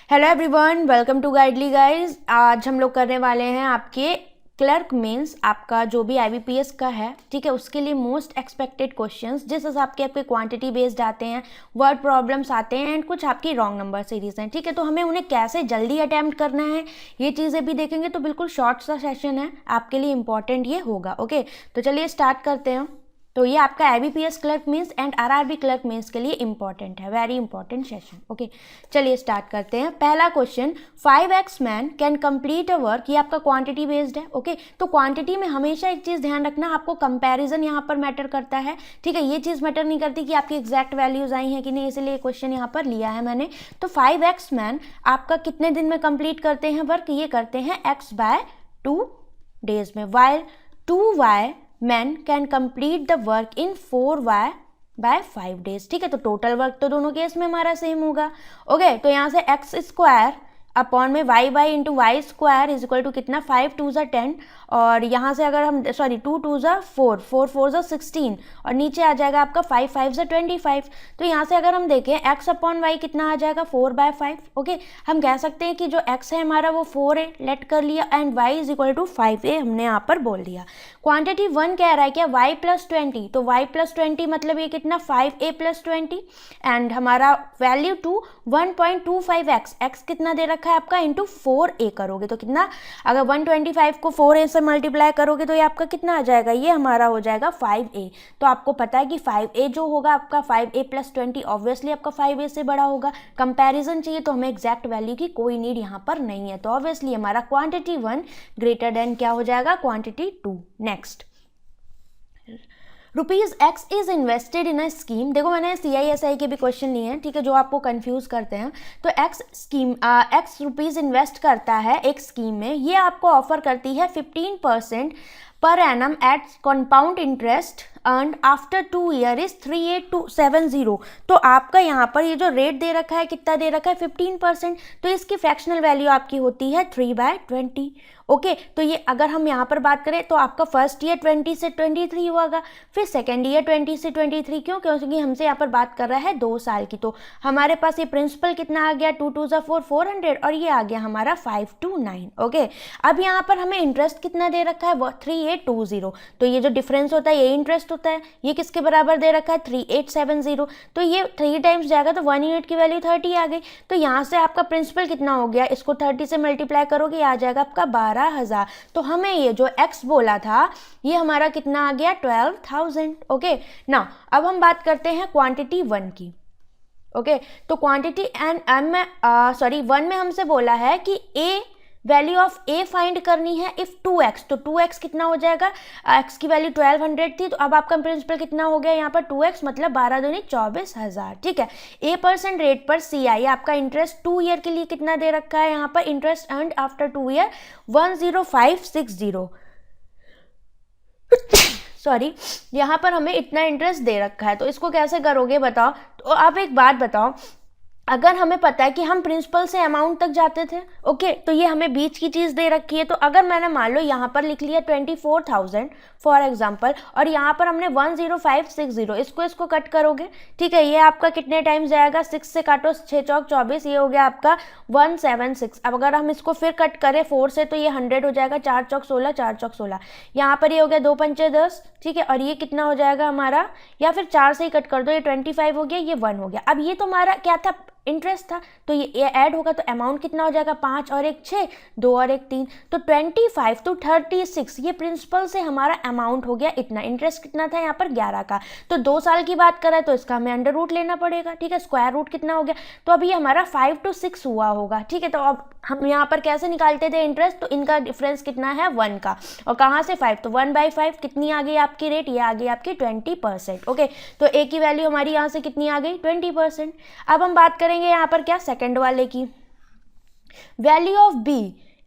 Hello everyone, welcome to Guidely guys. आज हम लोग करने वाले हैं आपके क्लर्क मीन्स आपका जो भी IBPS का है, ठीक है, उसके लिए मोस्ट एक्सपेक्टेड क्वेश्चंस जिस हिसाब के आपके क्वांटिटी बेस्ड आते हैं, वर्ड प्रॉब्लम्स आते हैं एंड कुछ आपकी रॉन्ग नंबर सीरीज हैं, ठीक है। तो हमें उन्हें कैसे जल्दी अटैम्प्ट करना है ये चीज़ें भी देखेंगे। तो बिल्कुल शॉर्ट सा सेशन है, आपके लिए इंपॉर्टेंट ये होगा। ओके, तो चलिए स्टार्ट करते हैं। तो ये आपका IBPS clerk means and RRB clerk means के लिए इंपॉर्टेंट है, वेरी इंपॉर्टेंट सेशन। ओके, चलिए स्टार्ट करते हैं। पहला question, 5x man can complete a work. ये आपका क्वांटिटी बेस्ड है। ओके, तो क्वांटिटी में हमेशा एक चीज़ ध्यान रखना, आपको कंपैरिजन यहाँ पर मैटर करता है, ठीक है। ये चीज़ मैटर नहीं करती कि आपकी एग्जैक्ट वैल्यूज आई हैं कि नहीं, इसलिए क्वेश्चन यहाँ पर लिया है मैंने। तो 5x मैन आपका कितने दिन में कंप्लीट करते हैं वर्क? ये करते हैं x/2 डेज में, while 2y men can complete the work in 4y by 5 days, ठीक है। तो टोटल वर्क तो दोनों केस में हमारा सेम होगा। ओके, तो यहाँ से x स्क्वायर अपॉन में y into y square is equal to कितना, 5 2 10, और यहाँ से अगर हम 2 2 4 4 4 16, और नीचे आ जाएगा आपका 5 5 25। तो यहाँ से अगर हम देखें x अपॉन वाई कितना आ जाएगा, 4/5। ओके, हम कह सकते हैं कि जो x है हमारा वो 4 है, लेट कर लिया, and y is equal to 5a हमने यहाँ पर बोल दिया। क्वांटिटी 1 कह रहा है क्या, y + 20, तो y + 20 मतलब ये कितना, 5a + 20, एंड हमारा वैल्यू 2 1.25x, x कितना दे रखा है आपका, इंटू 4a करोगे तो कितना, अगर 125 को 4a से मल्टीप्लाई करोगे तो ये आपका कितना आ जाएगा, ये हमारा हो जाएगा 5a। तो आपको पता है कि 5a जो होगा आपका 5a + 20 ऑब्वियसली आपका 5a से बड़ा होगा। कंपैरिजन चाहिए तो हमें एग्जैक्ट वैल्यू की कोई नीड यहाँ पर नहीं है, तो ऑब्वियसली हमारा क्वांटिटी 1 ग्रेटर देन क्या हो जाएगा, quantity 2। Next, ₹X is invested in a scheme. देखो मैंने CISI के भी क्वेश्चन लिए हैं, ठीक है, जो आपको कंफ्यूज करते हैं। तो X रुपीज़ इन्वेस्ट करता है एक स्कीम में, ये आपको ऑफर करती है 15% per annum at compound interest earned after 2 year is 38270। तो आपका यहाँ पर ये जो रेट दे रखा है, कितना दे रखा है, 15%, तो इसकी फ्रैक्शनल वैल्यू आपकी होती है 3/20। ओके, तो ये अगर हम यहाँ पर बात करें तो आपका फर्स्ट ईयर 20 से 23 होगा, फिर सेकेंड ईयर 20 से 23, क्यों, क्योंकि हमसे यहाँ पर बात कर रहा है 2 साल की। तो हमारे पास ये प्रिंसिपल कितना आ गया, 2 2 4 400, और ये आ गया हमारा 529। ओके, अब यहाँ पर हमें इंटरेस्ट कितना दे रखा है, 3820। तो ये जो डिफरेंस होता है ये इंटरेस्ट होता है, ये किसके बराबर दे रखा है, 3870। तो ये 3 टाइम्स जाएगा तो 1 यूनिट की वैल्यू 30 आ गई। तो यहाँ से आपका प्रिंसिपल कितना हो गया, इसको 30 से मल्टीप्लाई करोगे आ जाएगा आपका 12,000। तो हमें ये जो x बोला था ये हमारा कितना आ गया, 12,000। ओके, ना अब हम बात करते हैं क्वांटिटी 1 की। ओके, तो क्वांटिटी एंड वन में हमसे बोला है कि a value of a find करनी है इफ 2x, तो 2x कितना हो जाएगा, x की वैल्यू 1200 थी, तो अब आपका प्रिंसिपल कितना हो गया यहाँ पर 2x, मतलब 12 दूनी 24,000, ठीक है। A% रेट पर CI आपका इंटरेस्ट 2 ईयर के लिए कितना दे रखा है यहाँ पर, interest earned after 2 year 10560। Sorry, यहाँ पर हमें इतना इंटरेस्ट दे रखा है, तो इसको कैसे करोगे बताओ। तो आप एक बात बताओ, अगर हमें पता है कि हम प्रिंसिपल से अमाउंट तक जाते थे, ओके, तो ये हमें बीच की चीज़ दे रखी है। तो अगर मैंने मान लो यहाँ पर लिख लिया 24,000 फॉर एग्जांपल, और यहाँ पर हमने 10560, इसको कट करोगे, ठीक है, ये आपका कितने टाइम्स जाएगा, 6 से काटो, 6 चौक 24, ये हो गया आपका 176। अब अगर हम इसको फिर कट करें 4 से तो ये 100 हो जाएगा, 4 चौक 16, 4 चौक 16, यहाँ पर ये हो गया 2 पंचे 10, ठीक है, और ये कितना हो जाएगा हमारा, या फिर 4 से ही कट कर दो, ये 25 हो गया, ये 1 हो गया। अब ये तो हमारा क्या था, इंटरेस्ट था, तो ये ऐड होगा तो अमाउंट कितना हो जाएगा, 5 और 1 6, 2 और 1 3, तो 25 to 36, ये प्रिंसिपल से हमारा अमाउंट हो गया इतना। इंटरेस्ट कितना था यहाँ पर 11 का, तो 2 साल की बात करें तो इसका हमें अंडर रूट लेना पड़ेगा, ठीक है, स्क्वायर रूट कितना हो गया, तो अभी हमारा 5 to 6 हुआ होगा, ठीक है। तो अब हम यहाँ पर कैसे निकालते थे इंटरेस्ट, तो इनका डिफरेंस कितना है 1 का, और कहाँ से 5, तो 1/5 कितनी आ गई आपकी रेट, ये आ गई आपकी 20%। ओके, तो a की वैल्यू हमारी यहाँ से कितनी आ गई, 20%। अब हम बात करेंगे यहाँ पर क्या, सेकंड वाले की, वैल्यू ऑफ b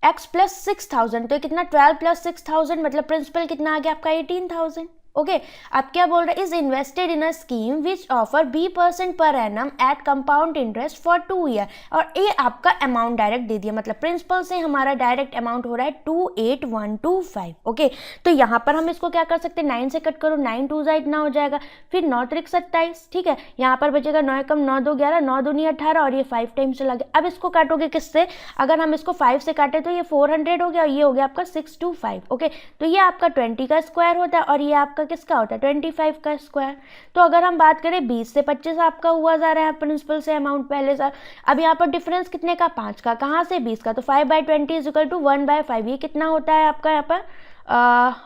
x + 6000, तो कितना 12 + 6000, मतलब प्रिंसिपल कितना आ गया आपका 18,000। ओके अब क्या बोल रहा है, is invested in a scheme which offer B% per annum at compound interest for 2 year, और ये आपका अमाउंट डायरेक्ट दे दिया, मतलब प्रिंसिपल से हमारा डायरेक्ट अमाउंट हो रहा है 28125। ओके तो यहाँ पर हम इसको क्या कर सकते हैं, 9 से कट करो, 9 2 इतना हो जाएगा, फिर 9 3 27, ठीक है, यहाँ पर बचेगा 9 कम 9 2 11, 9 2 18, और ये 5 टाइम चला गया। अब इसको काटोगे किससे, अगर हम इसको 5 से काटे तो ये 400 हो गया, और ये हो गया आपका 625। ओके तो ये आपका 20 का स्क्वायर होता है, और ये आपका किसका होता है, 25 का स्क्वायर। तो अगर हम बात करें 20 से 25 आपका हुआ जा रहा है प्रिंसिपल से अमाउंट पहले से। अब यहाँ पर डिफरेंस कितने का, 5 का, कहाँ से 20 का, तो 5/20 इज इक्वल टू 1/5। ये कितना होता है आपका यहाँ पर,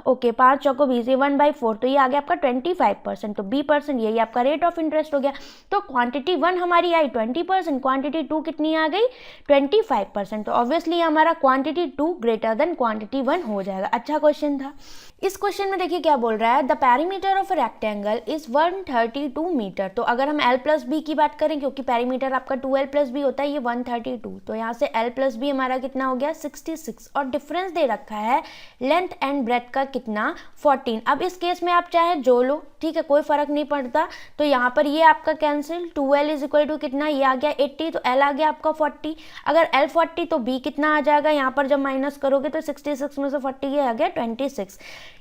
ओके 5 चौको 20, ये 1/4, तो ये आ गया आपका 25%, तो B% यही आपका रेट ऑफ इंटरेस्ट हो गया। तो क्वांटिटी 1 हमारी आई 20%, क्वांटिटी 2 कितनी आ गई 25%, तो ऑब्वियसली हमारा क्वांटिटी 2 ग्रेटर देन क्वांटिटी 1 हो जाएगा। अच्छा क्वेश्चन था। इस क्वेश्चन में देखिए क्या बोल रहा है, the perimeter of rectangle is 132 metre. तो अगर हम L+B की बात करें, क्योंकि पेरीमीटर आपका 2L+B होता है, ये 132, तो यहाँ से L+B हमारा कितना हो गया 66, और डिफरेंस दे रखा है लेंथ एंड ब्रेथ का कितना 14। अब इस केस में आप चाहे जो लो, ठीक है, कोई फर्क नहीं पड़ता। तो यहाँ पर ये आपका cancel, 2L is equal to कितना, ये आ गया 80, तो L आ गया आपका 40। अगर L 40 तो B कितना आ जाएगा, यहाँ पर जब माइनस करोगे तो 66 में से 40 ये आ गया 26।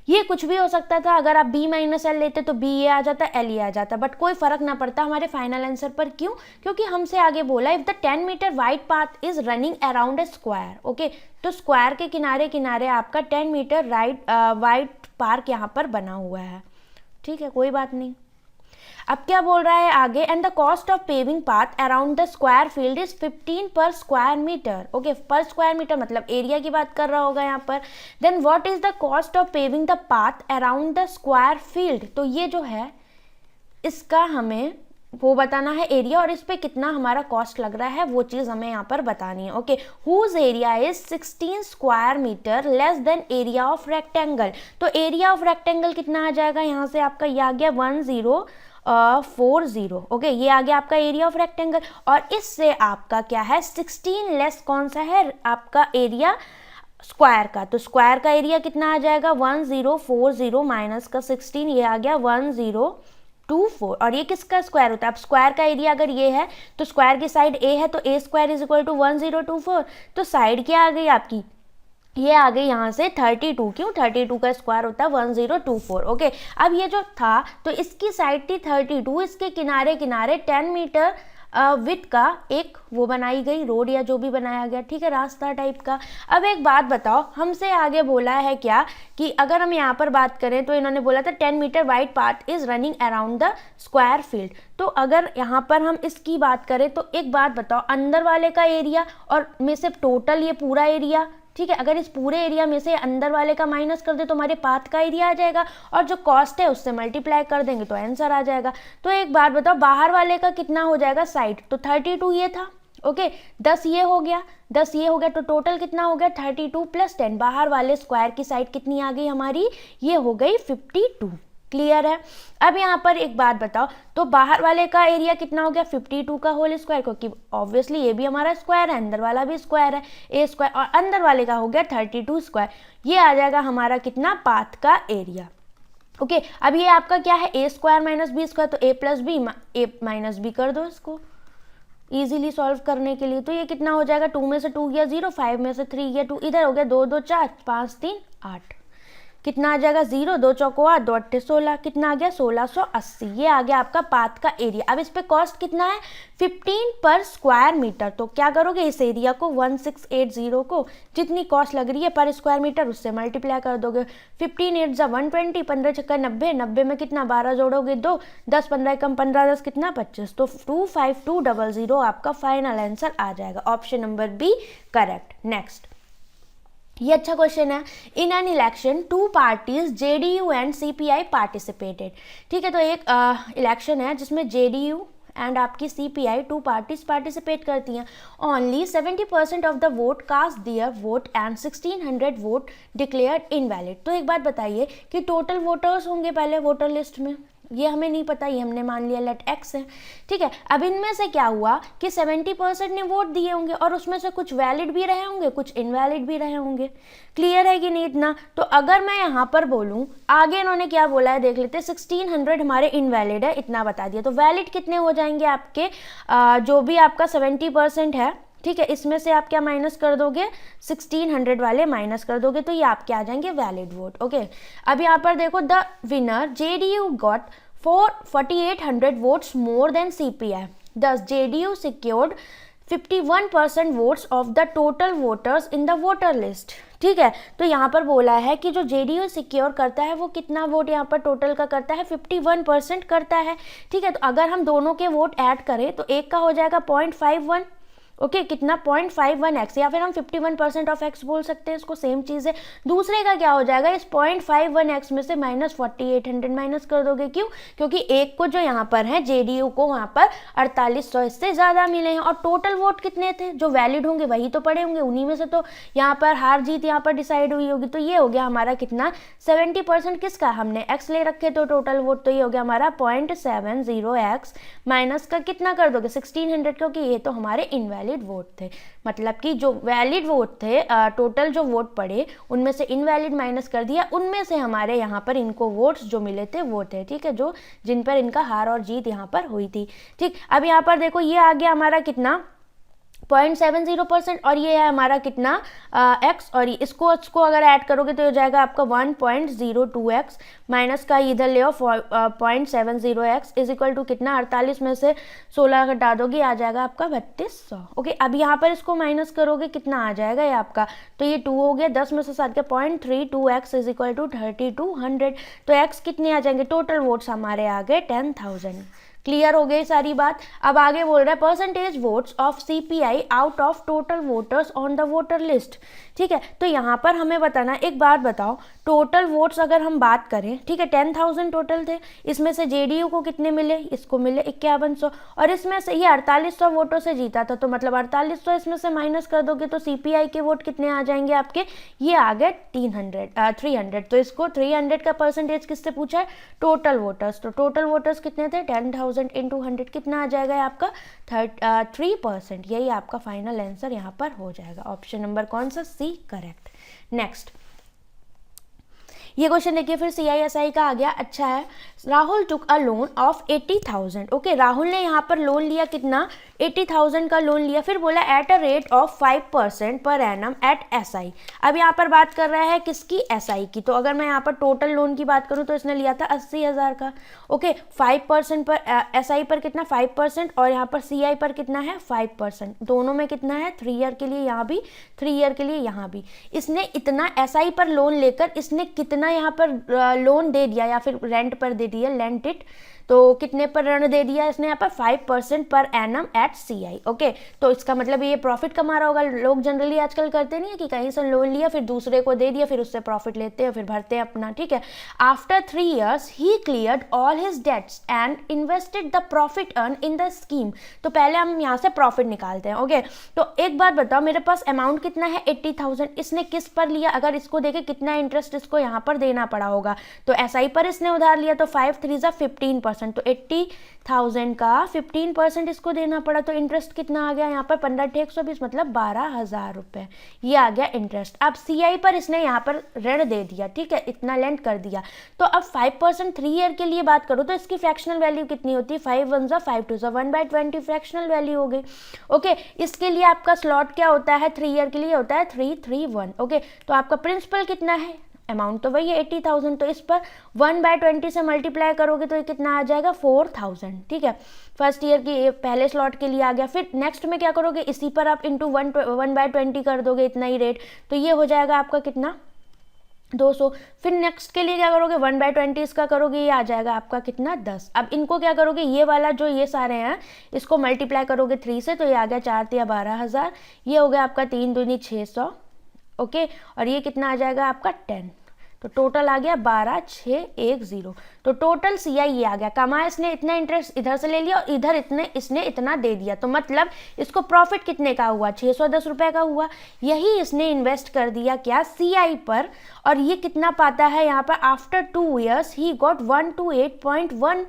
ये कुछ भी हो सकता था, अगर आप B - L लेते तो B ये आ जाता, L ये आ जाता, बट कोई फर्क ना पड़ता हमारे फाइनल आंसर पर। क्यों, क्योंकि हमसे आगे बोला if the 10 metre wide path is running around a square. Okay तो स्क्वायर के किनारे किनारे आपका 10 मीटर वाइड पार्क यहाँ पर बना हुआ है, ठीक है, कोई बात नहीं। अब क्या बोल रहा है आगे, and the cost of paving path around the square field is 15 per square metre. Okay per square metre मतलब एरिया की बात कर रहा होगा यहाँ पर। Then what is the cost of paving the path around the square field, तो ये जो है इसका हमें वो बताना है एरिया, और इस पे कितना हमारा कॉस्ट लग रहा है वो चीज़ हमें यहाँ पर बतानी है। Okay whose area is 16 square metre less than area of rectangle. तो एरिया ऑफ रेक्टेंगल कितना आ जाएगा, यहाँ से आपका ये आ गया 1040। ओके ये आ गया आपका एरिया ऑफ रेक्टेंगल, और इससे आपका क्या है 16 लेस कौन सा है आपका एरिया स्क्वायर का। तो स्क्वायर का एरिया कितना आ जाएगा 1040 माइनस का 16, ये आ गया 1024, और ये किसका स्क्वायर होता है। अब स्क्वायर का एरिया अगर ये है तो स्क्वायर की साइड A है, तो A square is equal to 1024, तो साइड क्या आ गई आपकी, ये आ गई यहाँ से 32। क्यों, 32 का स्क्वायर होता है 1024। ओके अब ये जो था तो इसकी साइड थी 32, इसके किनारे किनारे 10 मीटर विथ का एक वो बनाई गई रोड या जो भी बनाया गया, ठीक है, रास्ता टाइप का। अब एक बात बताओ, हमसे आगे बोला है क्या कि अगर हम यहाँ पर बात करें तो इन्होंने बोला था 10 metre wide path is running around the square field. तो अगर यहाँ पर हम इसकी बात करें तो एक बात बताओ, अंदर वाले का एरिया और में से टोटल ये पूरा एरिया, ठीक है, अगर इस पूरे एरिया में से अंदर वाले का माइनस कर दे तो हमारे पाथ का एरिया आ जाएगा, और जो कॉस्ट है उससे मल्टीप्लाई कर देंगे तो आंसर आ जाएगा। तो एक बात बताओ, बाहर वाले का कितना हो जाएगा साइड, तो 32 ये था, ओके 10 ये हो गया, 10 ये हो गया, तो टोटल कितना हो गया 32 + 10, बाहर वाले स्क्वायर की साइड कितनी आ गई हमारी, ये हो गई 52। क्लियर है। अब यहाँ पर एक बात बताओ, तो बाहर वाले का एरिया कितना हो गया 52 का होल स्क्वायर, क्योंकि ऑब्वियसली ये भी हमारा स्क्वायर है, अंदर वाला भी स्क्वायर है, A स्क्वायर, और अंदर वाले का हो गया 32 स्क्वायर, ये आ जाएगा हमारा कितना पाथ का एरिया। ओके अब ये आपका क्या है A स्क्वायर - B स्क्वायर, तो A + B A - B कर दो इसको इजीली सॉल्व करने के लिए। तो ये कितना हो जाएगा, 2 में से 2 गया 0, 5 में से 3 गया 2, इधर हो गया 2 2 4 5 3 8, कितना आ जाएगा 0, 2 चौको 8, 2 8 16, कितना आ गया 1680। ये आ गया आपका पाथ का एरिया। अब इस पे कॉस्ट कितना है 15 पर स्क्वायर मीटर। तो क्या करोगे, इस एरिया को 1680 को जितनी कॉस्ट लग रही है पर स्क्वायर मीटर उससे मल्टीप्लाई कर दोगे। 15 8 = 120, 15 छक्का 90, 90 में कितना 12 जोड़ोगे 2, 10 15 कम 15 10 कितना 25, तो 25200 आपका फाइनल आंसर आ जाएगा। Option number B correct. Next, ये अच्छा क्वेश्चन है। In an election 2 parties JDU and CPI participated. ठीक है, तो एक इलेक्शन है जिसमें JDU एंड आपकी CPI 2 पार्टीज पार्टिसिपेट करती हैं। Only 70% of the vote cast their vote and 1600 vote declared invalid. तो एक बात बताइए कि टोटल वोटर्स होंगे पहले वोटर लिस्ट में, ये हमें नहीं पता, ये हमने मान लिया लेट x है, ठीक है। अब इनमें से क्या हुआ कि 70% ने वोट दिए होंगे और उसमें से कुछ वैलिड भी रहे होंगे, कुछ इनवैलिड भी रहे होंगे। क्लियर है कि नहीं इतना? तो अगर मैं यहाँ पर बोलूँ, आगे इन्होंने क्या बोला है देख लेते हैं, 1600 हमारे इनवैलिड है, इतना बता दिया। तो वैलिड कितने हो जाएंगे आपके, जो भी आपका 70% है, ठीक है, इसमें से आप क्या माइनस कर दोगे, 1600 वाले माइनस कर दोगे, तो ये आपके आ जाएंगे वैलिड वोट। ओके, अब यहाँ पर देखो, the winner JDU got 4800 votes more than CPI, thus JDU secured 51% votes of the total voters in the voter list. ठीक है, तो यहाँ पर बोला है कि जो JDU सिक्योर करता है वो कितना वोट यहाँ पर टोटल का करता है, 51% करता है। ठीक है, तो अगर हम दोनों के वोट ऐड करें तो एक का हो जाएगा 0.51, ओके, कितना 0.51x, या फिर हम 51% ऑफ x बोल सकते हैं इसको, सेम चीज़ है। दूसरे का क्या हो जाएगा, इस 0.51x में से -4800 माइनस कर दोगे, क्यों? क्योंकि एक को जो यहाँ पर है JDU को वहाँ पर 4800 इससे ज़्यादा मिले हैं, और टोटल वोट कितने थे, जो वैलिड होंगे वही तो पड़े होंगे, उन्हीं में से तो यहाँ पर हार जीत यहाँ पर डिसाइड हुई होगी। तो ये हो गया हमारा कितना, 70% किसका, हमने x ले रखे तो टोटल वोट, तो ये हो गया हमारा 0.70x माइनस का कितना कर दोगे, 1600, क्योंकि ये तो हमारे इनवैलिड वोट थे। मतलब कि जो वैलिड वोट थे, टोटल जो वोट पड़े उनमें से इनवैलिड माइनस कर दिया, उनमें से हमारे यहाँ पर इनको वोट्स जो मिले थे वो थे। ठीक है, जो जिन पर इनका हार और जीत यहाँ पर हुई थी। ठीक, अब यहाँ पर देखो, ये आ गया हमारा कितना 0.70%, और ये है हमारा कितना x, और इसको अगर ऐड करोगे तो हो जाएगा आपका 1.02x माइनस का इधर ले आओ 0.70x इज इक्वल टू कितना, 48 में से 16 घटा दोगे आ जाएगा आपका 3200। ओके, अब यहाँ पर इसको माइनस करोगे कितना आ जाएगा ये आपका, तो ये 2 हो गया, 10 में से 7 के 0.32x इज इक्वल टू 3200। तो x कितने आ जाएंगे, टोटल वोट्स हमारे आ गए 10,000। क्लियर हो गई सारी बात। अब आगे बोल रहा है percentage votes of CPI out of total voters on the voter list. ठीक है, तो यहाँ पर हमें बताना, एक बात बताओ, टोटल वोट्स अगर हम बात करें, ठीक है, 10,000 टोटल थे, इसमें से JDU को कितने मिले, इसको मिले 5100, और इसमें से ये 4800 वोटों से जीता था, तो मतलब 4800 इसमें से माइनस कर दोगे तो CPI के वोट कितने आ जाएंगे आपके, ये आ गए 300। तो इसको 300 का परसेंटेज किससे पूछा है, टोटल वोटर्स, तो टोटल वोटर्स कितने थे, 10,000 इंटू 100 कितना आ जाएगा आपका 3%। यही आपका फाइनल आंसर यहाँ पर हो जाएगा। ऑप्शन नंबर कौन सा, C करेक्ट। नेक्स्ट ये क्वेश्चन देखिए, फिर CISI का आ गया। अच्छा है, राहुल टुक अ लोन ऑफ 80,000। ओके, राहुल ने यहाँ पर लोन लिया कितना, 80,000 का लोन लिया, फिर बोला एट अ रेट ऑफ 5% पर एनम एट SI। अब यहाँ पर बात कर रहा है किसकी, SI की। तो अगर मैं यहाँ पर टोटल लोन की बात करूँ तो इसने लिया था 80,000 का। ओके, 5% पर SI पर कितना 5%, और यहाँ पर CI पर कितना है 5%, दोनों में कितना है 3 ईयर के लिए, यहाँ भी 3 ईयर के लिए, यहाँ भी। इसने इतना SI पर लोन लेकर इसने कितना यहाँ पर लोन दे दिया या फिर रेंट पर दे दिया, लेंट इट, तो कितने पर ऋण दे दिया इसने यहाँ पर 5% पर एनम एट CI। ओके, तो इसका मतलब ये प्रॉफिट कमा रहा होगा। लोग जनरली आजकल करते नहीं है कि कहीं से लोन लिया फिर दूसरे को दे दिया, फिर उससे प्रॉफिट लेते हैं, फिर भरते हैं अपना। ठीक है, after 3 years he cleared all his debts and invested the profit earn in the scheme. तो पहले हम यहाँ से प्रॉफिट निकालते हैं। ओके, तो एक बात बताओ, मेरे पास अमाउंट कितना है 80,000, इसने किस पर लिया, अगर इसको देखे कितना इंटरेस्ट इसको यहाँ पर देना पड़ा होगा, तो SI पर इसने उधार लिया, तो 5 3 15%, तो 80,000 का 15% इसको देना पड़ा, तो इंटरेस्ट कितना आ गया यहाँ पर 15×120, मतलब 12,000 रुपये, ये आ गया इंटरेस्ट। अब CI पर इसने यहाँ पर ऋण दे दिया, ठीक है, इतना लेंड कर दिया। तो अब 5% 3 ईयर के लिए बात करो तो इसकी फ्रैक्शनल वैल्यू कितनी होती है, 5 1 5 2 1/20 फ्रैक्शनल वैल्यू हो गई। ओके, इसके लिए आपका स्लॉट क्या होता है, 3 ईयर के लिए होता है 331। ओके, तो आपका प्रिंसिपल कितना है, अमाउंट तो वही है 80,000, तो इस पर 1/20 से मल्टीप्लाई करोगे तो ये कितना आ जाएगा 4,000। ठीक है, फर्स्ट ईयर की पहले स्लॉट के लिए आ गया। फिर नेक्स्ट में क्या करोगे, इसी पर आप इंटू 1/20 कर दोगे, इतना ही रेट, तो ये हो जाएगा आपका कितना 200। फिर नेक्स्ट के लिए क्या करोगे, 1/20 इसका करोगे, ये आ जाएगा आपका कितना 10। अब इनको क्या करोगे, ये वाला जो ये सारे हैं इसको मल्टीप्लाई करोगे 3 से, तो ये आ गया 4 3 12,000, ये हो गया आपका 3 दूनी 600। ओके, और ये कितना आ जाएगा आपका 10। तो टोटल आ गया 12,610। तो टोटल CI ये आ गया, कमाया इसने इतना, इंटरेस्ट इधर से ले लिया और इधर इसने इतना दे दिया, तो मतलब इसको प्रॉफिट कितने का हुआ, 610 रुपये का हुआ। यही इसने इन्वेस्ट कर दिया क्या, CI पर, और ये कितना पाता है यहाँ पर, after 2 years he got 128.1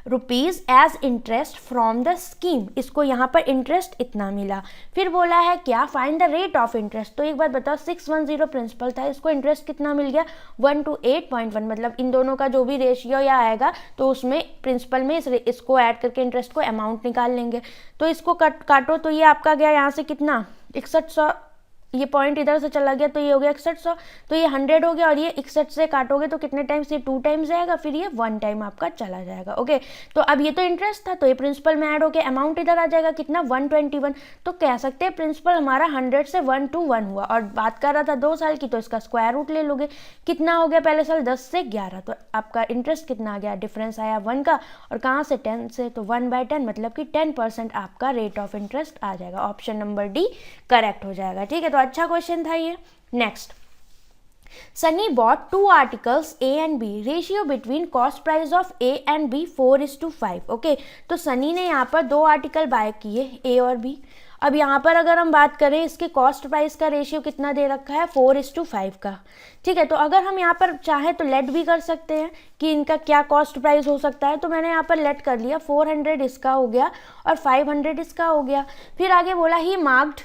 rupees as interest from the scheme. इसको यहाँ पर इंटरेस्ट इतना मिला। फिर बोला है क्या, find the rate of interest. तो एक बात बताओ, 610 प्रिंसिपल था, इसको इंटरेस्ट कितना मिल गया, 128.1, मतलब इन दोनों का जो भी रेशियो या आएगा तो उसमें प्रिंसिपल में इसको ऐड करके इंटरेस्ट को अमाउंट निकाल लेंगे। तो इसको काटो तो ये आपका गया यहाँ से कितना, 6100, ये पॉइंट इधर से चला गया तो ये हो गया 6100, तो ये 100 हो गया, और ये 61 से काटोगे तो कितने टाइम्स, ये 2 टाइम्स जाएगा, फिर ये 1 टाइम आपका चला जाएगा। ओके, तो अब ये तो इंटरेस्ट था, तो ये प्रिंसिपल में ऐड होके अमाउंट इधर आ जाएगा कितना, 121। तो कह सकते हैं प्रिंसिपल हमारा 100 से 1 to 1 हुआ, और बात कर रहा था 2 साल की, तो इसका स्क्वायर रूट ले लोगे, कितना हो गया पहले साल 10 से 11, तो आपका इंटरेस्ट कितना आ गया, डिफरेंस आया 1 का, और कहाँ से 10 से, तो 1/10, मतलब कि 10% आपका रेट ऑफ इंटरेस्ट आ जाएगा। ऑप्शन नंबर डी करेक्ट हो जाएगा। ठीक है, तो अच्छा क्वेश्चन था ये। Next, Sunny bought 2 articles A and B. Ratio between cost price of A and B 4:5. Okay, तो सनी ने यहाँ पर 2 आर्टिकल बाय किए, A और B। अब यहाँ पर अगर हम बात करें, इसके कॉस्ट प्राइस का रेशियो कितना दे रखा है, 4:5 का। ठीक है, तो अगर हम यहाँ पर चाहे तो लेट भी कर सकते हैं कि इनका क्या कॉस्ट प्राइस हो सकता है, तो मैंने यहाँ पर लेट कर लिया, 400 इसका हो गया और 500 इसका हो गया। फिर आगे बोला he marked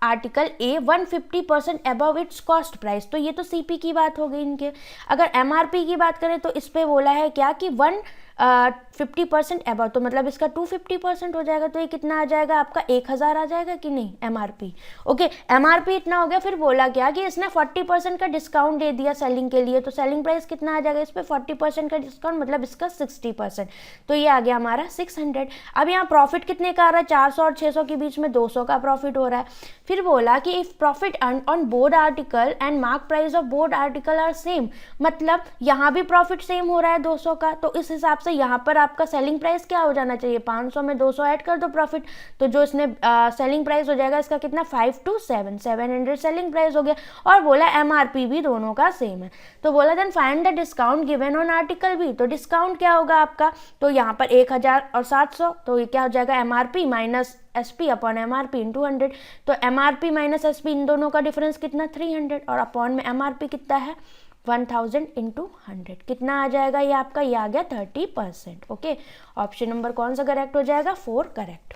article A 150% above its cost price, तो ये तो CP की बात हो गई इनके। अगर MRP की बात करें तो इस पे बोला है क्या कि 150% अबव, तो मतलब इसका 250% हो जाएगा, तो ये कितना आ जाएगा आपका, 1000 आ जाएगा कि नहीं MRP। ओके, MRP इतना हो गया। फिर बोला क्या कि इसने 40% का डिस्काउंट दे दिया सेलिंग के लिए, तो सेलिंग प्राइस कितना आ जाएगा इस पर, 40% का डिस्काउंट, मतलब इसका 60%, तो ये आ गया हमारा 600। अब यहाँ प्रॉफिट कितने का आ रहा है, 400 और 600 के बीच में 200 का प्रॉफिट हो रहा है। फिर बोला कि if profit on board article and mark price of board article are same, मतलब यहाँ भी प्रॉफिट सेम हो रहा है 200 का, तो इस हिसाब से यहाँ पर आपका सेलिंग प्राइस क्या हो जाना चाहिए, 500 में 200 ऐड कर दो प्रॉफिट, तो जो इसने सेलिंग प्राइस हो जाएगा इसका कितना, 5 to 7, 700 सेलिंग प्राइस हो गया। और बोला MRP भी दोनों का सेम है, तो बोला then find the discount given on article B. तो डिस्काउंट क्या होगा आपका, तो यहाँ पर 1000 और 700, तो ये क्या हो जाएगा, MRP minus SP upon MRP into 100, तो MRP माइनस SP इन दोनों का डिफरेंस कितना, 300, और अपॉन में MRP कितना है, 1000 इंटू 100, कितना आ जाएगा ये आपका, ये आ गया 30%। ओके, ऑप्शन नंबर कौन सा करेक्ट हो जाएगा, 4 करेक्ट।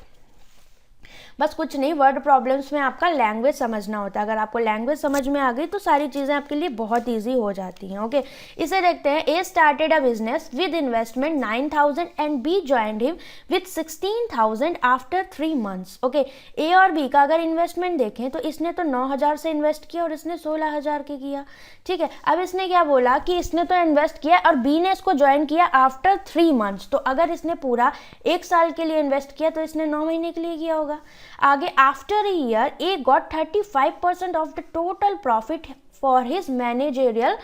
बस कुछ नहीं, वर्ड प्रॉब्लम्स में आपका लैंग्वेज समझना होता है। अगर आपको लैंग्वेज समझ में आ गई तो सारी चीज़ें आपके लिए बहुत ईजी हो जाती हैं। ओके, इसे देखते हैं। A started a business with investment 9000 and B joined him with 16000 after 3 months। Okay, A और बी का अगर इन्वेस्टमेंट देखें तो इसने तो 9000 से इन्वेस्ट किया और इसने 16000 के किया। ठीक है, अब इसने क्या बोला कि इसने तो इन्वेस्ट किया और बी ने इसको ज्वाइन किया आफ्टर 3 months, तो अगर इसने पूरा 1 साल के लिए इन्वेस्ट किया तो इसने 9 महीने के लिए किया होगा। आगे, after a year A got 35% of the total profit for his managerial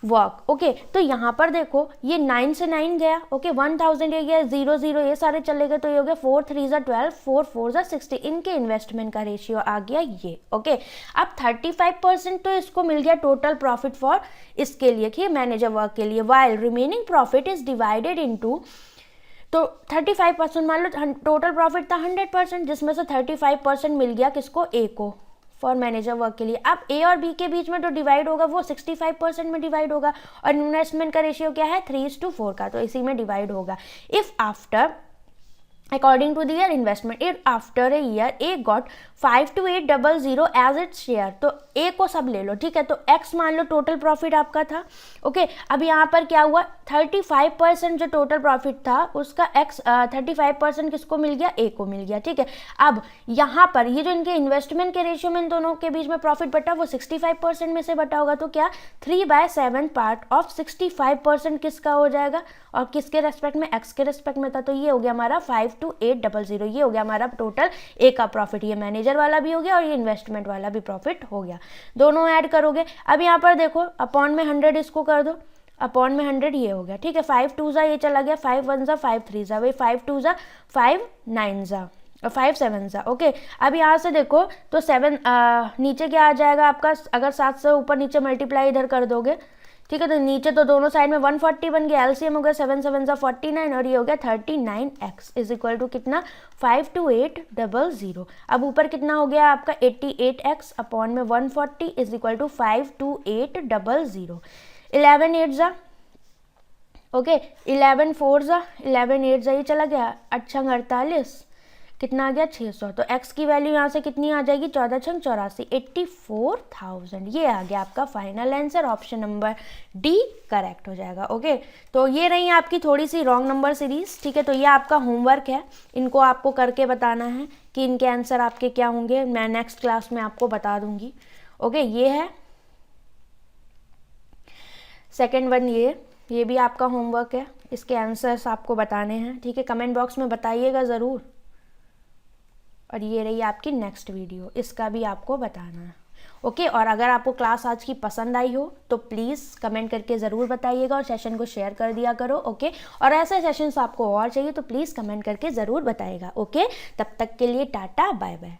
work. Okay, तो यहाँ पर देखो ये 9 से 9 गया। ओके, 1000 ये गया, 0 0 ये सारे चले गए, तो ये हो गया 4 3 12, 4 4 60। इनके इन्वेस्टमेंट का रेशियो आ गया ये। ओके, अब 35% तो इसको मिल गया टोटल प्रॉफिट फॉर इसके लिए कि मैनेजर वर्क के लिए, while remaining profit is divided into, तो 35% मान लो टोटल प्रॉफिट था 100%, जिसमें से 35% मिल गया किसको, ए को, फॉर मैनेजर वर्क के लिए। अब ए और बी के बीच में जो डिवाइड होगा वो 65% में डिवाइड होगा, और इन्वेस्टमेंट का रेशियो क्या है, 3:4 का, तो इसी में डिवाइड होगा। If after according to their investment, if after a year A got 52800 as its share, तो A को सब ले लो। ठीक है, तो X मान लो टोटल प्रॉफिट आपका था। ओके, अब यहाँ पर क्या हुआ, 35% जो टोटल प्रॉफिट था उसका X 35% किसको मिल गया, A को मिल गया। ठीक है, अब यहाँ पर ये जो इनके इन्वेस्टमेंट के रेशियो में इन दोनों के बीच में प्रॉफिट बटा वो 65% में से बटा होगा, तो क्या 3/7 पार्ट ऑफ 65% किसका हो जाएगा, और किसके रेस्पेक्ट में, X के रेस्पेक्ट में था, तो ये हो गया हमारा 52800। ये हो गया हमारा टोटल ए का प्रॉफिट, ये मैनेजर वाला भी हो गया और ये इन्वेस्टमेंट वाला भी प्रॉफिट हो गया, दोनों ऐड करोगे। अब यहाँ पर देखो अपॉन में 100 इसको कर दो, अपॉन में 100 ये हो गया। ठीक है, 5 2 ये चला गया, 5 1 5 3 वही 5 2 5 9 और 5 7 ओके। अब यहाँ से देखो तो 7 नीचे क्या आ जाएगा आपका, अगर 7 से ऊपर नीचे मल्टीप्लाई इधर कर दोगे, ठीक है, तो नीचे तो दोनों साइड में 140 बन गया, एलसीएम हो गया 7 7 सा 49 और ये हो गया 39x इज इक्वल टू कितना 52800। अब ऊपर कितना हो गया आपका 88x अपॉन में 140 इज इक्वल टू 52800। 11 8 जा ओके 11 4 जा 11 8 जा ये चला गया 8 छंग 48 कितना आ गया 600। तो x की वैल्यू यहाँ से कितनी आ जाएगी 14 छंग 84 84,000। ये आ गया आपका final answer, option number D correct हो जाएगा। ओके, तो ये रही आपकी थोड़ी सी रॉन्ग नंबर सीरीज। ठीक है, तो ये आपका होमवर्क है, इनको आपको करके बताना है कि इनके आंसर आपके क्या होंगे, मैं नेक्स्ट क्लास में आपको बता दूंगी। ओके, ये है सेकेंड वन, ये भी आपका होमवर्क है, इसके आंसर्स आपको बताने हैं। ठीक है, कमेंट बॉक्स में बताइएगा ज़रूर। और ये रही आपकी नेक्स्ट वीडियो, इसका भी आपको बताना है। ओके, और अगर आपको क्लास आज की पसंद आई हो तो प्लीज़ कमेंट करके ज़रूर बताइएगा और सेशन को शेयर कर दिया करो। ओके, और ऐसे सेशंस आपको और चाहिए तो प्लीज़ कमेंट करके ज़रूर बताइएगा। ओके, तब तक के लिए टाटा बाय बाय।